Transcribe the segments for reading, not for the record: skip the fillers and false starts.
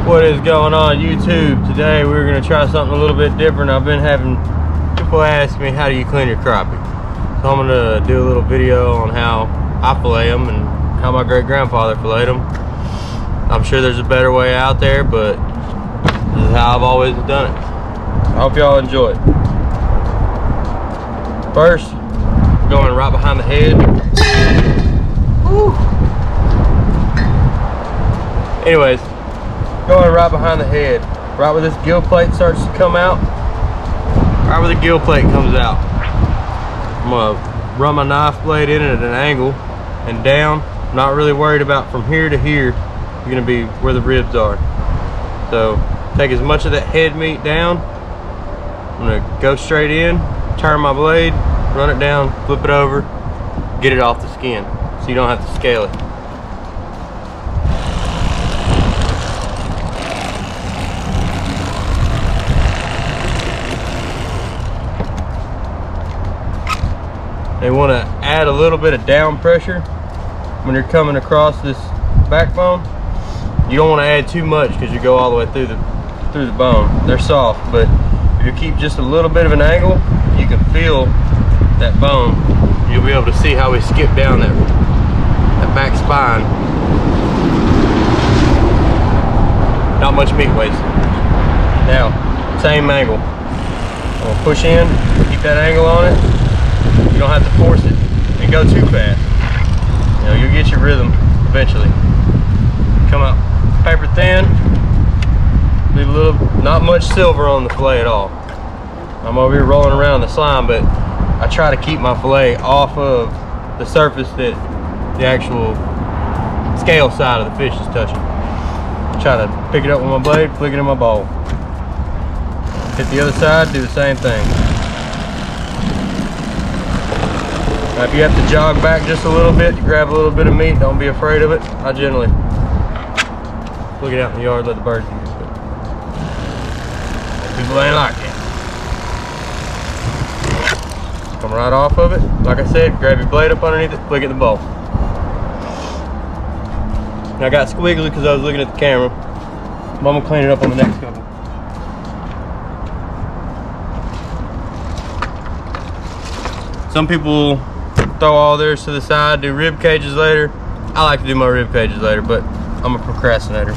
What is going on YouTube? Today we're going to try something a little bit different. I've been having people ask me, how do you clean your crappie? So I'm going to do a little video on how I fillet them and how my great grandfather filleted them. I'm sure there's a better way out there, but this is how I've always done it. I hope y'all enjoy it. First, going right behind the head. Woo. Anyways, going right behind the head, right where this gill plate starts to come out, right where the gill plate comes out. I'm gonna run my knife blade in it at an angle and down. I'm not really worried about from here to here. You're gonna be where the ribs are. So take as much of that head meat down. I'm gonna go straight in, turn my blade, run it down, flip it over, get it off the skin so you don't have to scale it. They want to add a little bit of down pressure when you're coming across this backbone. You don't want to add too much because you go all the way through the bone. They're soft, but if you keep just a little bit of an angle, you can feel that bone. You'll be able to see how we skip down that back spine. Not much meat wasted. Now, same angle. I'm gonna push in, keep that angle on it. You don't have to force it and go too fast. You know, you'll get your rhythm eventually. Come out paper thin. Leave a little, not much silver on the fillet at all. I'm over here rolling around the slime, but I try to keep my fillet off of the surface that the actual scale side of the fish is touching. Try to pick it up with my blade, flick it in my bowl. Hit the other side, do the same thing. Now, if you have to jog back just a little bit to grab a little bit of meat, don't be afraid of it. I generally look it out in the yard, let the birds use it. People ain't like it. Come right off of it. Like I said, grab your blade up underneath it, flick it in the bowl. Now I got squiggly because I was looking at the camera. I'm gonna clean it up on the next couple. Some people throw all theirs to the side, do rib cages later. I like to do my rib cages later, but I'm a procrastinator.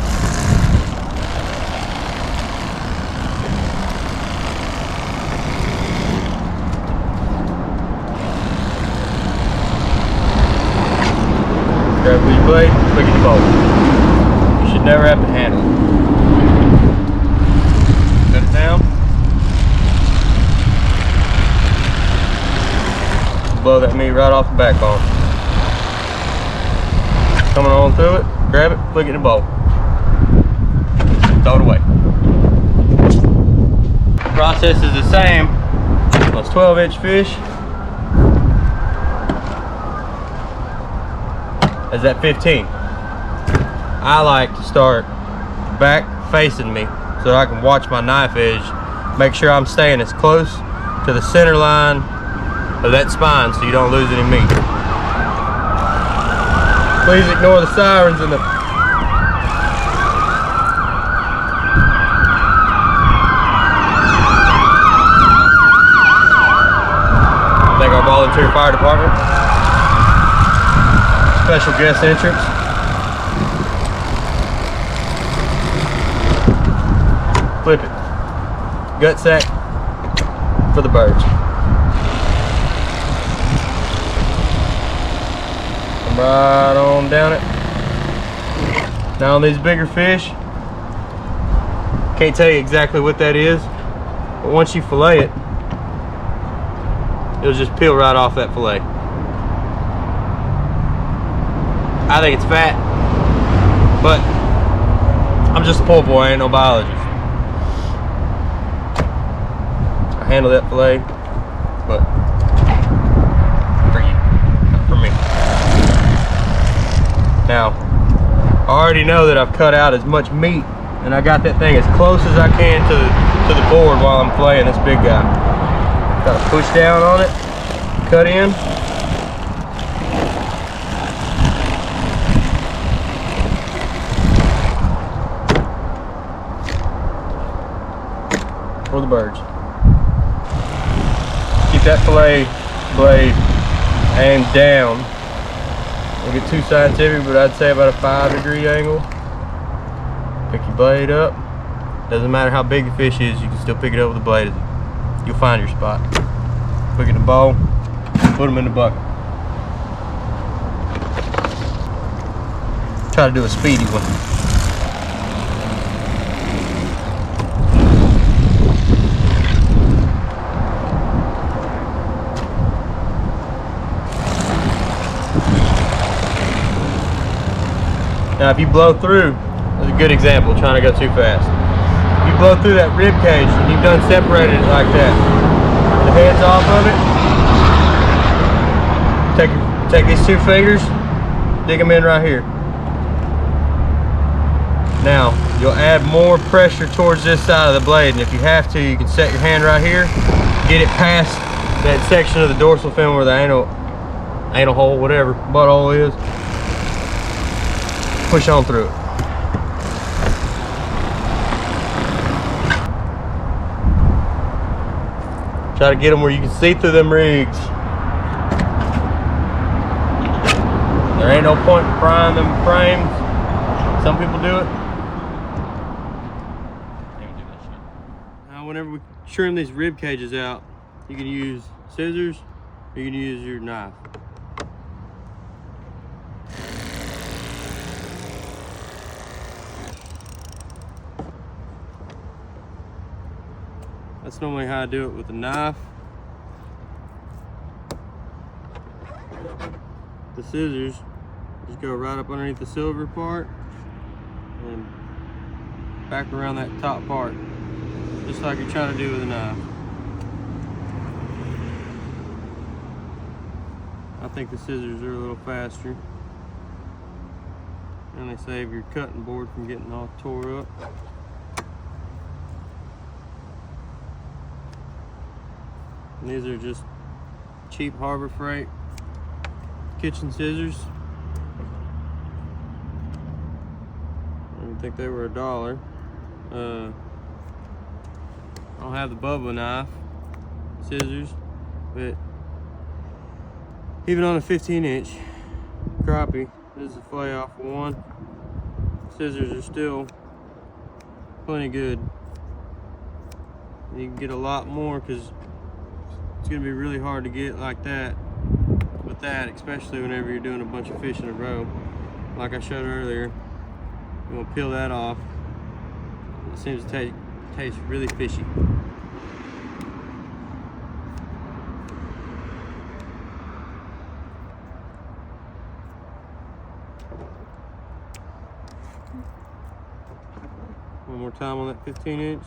Grab with your blade, flick it in the bowl. You should never have to handle it. Set it down. Blow that meat right off the backbone. Coming on through it, grab it, flick it in the bowl. Throw it away. The process is the same on those 12-inch fish as that 15. I like to start back facing me so I can watch my knife edge, make sure I'm staying as close to the center line of that spine so you don't lose any meat. Please ignore the sirens and the... Thank our volunteer fire department. Special guest entrance. Flip it. Gut sack for the birds. Right on down it. Now on these bigger fish, can't tell you exactly what that is, but once you fillet it, it'll just peel right off that fillet. I think it's fat, but I'm just a poor boy, I ain't no biologist. I handle that fillet, but for you, not for me. Now, I already know that I've cut out as much meat, and I got that thing as close as I can to the board while I'm filleting this big guy. Gotta push down on it, cut in. or the birds. Keep that fillet blade aimed down. We'll get too scientific, but I'd say about a 5-degree angle. Pick your blade up. Doesn't matter how big the fish is, you can still pick it up with the blade. You'll find your spot. Look at the bowl, put them in the bucket. Try to do a speedy one. Now if you blow through, that's a good example, trying to go too fast. If you blow through that rib cage and you've done separated it like that, the head's off of it, take these 2 fingers, dig them in right here. Now, you'll add more pressure towards this side of the blade, and if you have to, you can set your hand right here, get it past that section of the dorsal fin where the anal hole, whatever, butthole is. Push on through it. Try to get them where you can see through them rigs. There ain't no point in frying them frames. Some people do it. Now whenever we trim these rib cages out, you can use scissors or you can use your knife. That's normally how I do it with a knife. The scissors just go right up underneath the silver part and back around that top part, just like you're trying to do with a knife. I think the scissors are a little faster and they save your cutting board from getting all tore up. And these are just cheap Harbor Freight kitchen scissors. I didn't think they were $1. I don't have the Bubba knife scissors, but even on a 15-inch crappie, this is a fillet off of one. Scissors are still plenty good. You can get a lot more because it's gonna be really hard to get like that with that, especially whenever you're doing a bunch of fish in a row. Like I showed earlier, I'm gonna peel that off. It seems to taste really fishy. One more time on that 15-inch.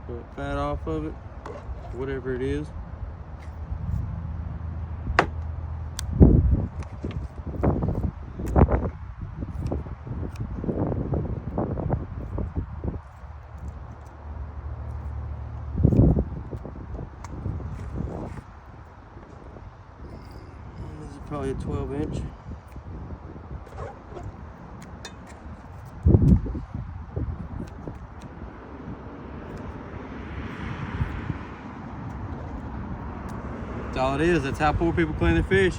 Pull the fat off of it, whatever it is. This is probably a 12-inch. That's all it is. That's how poor people clean their fish.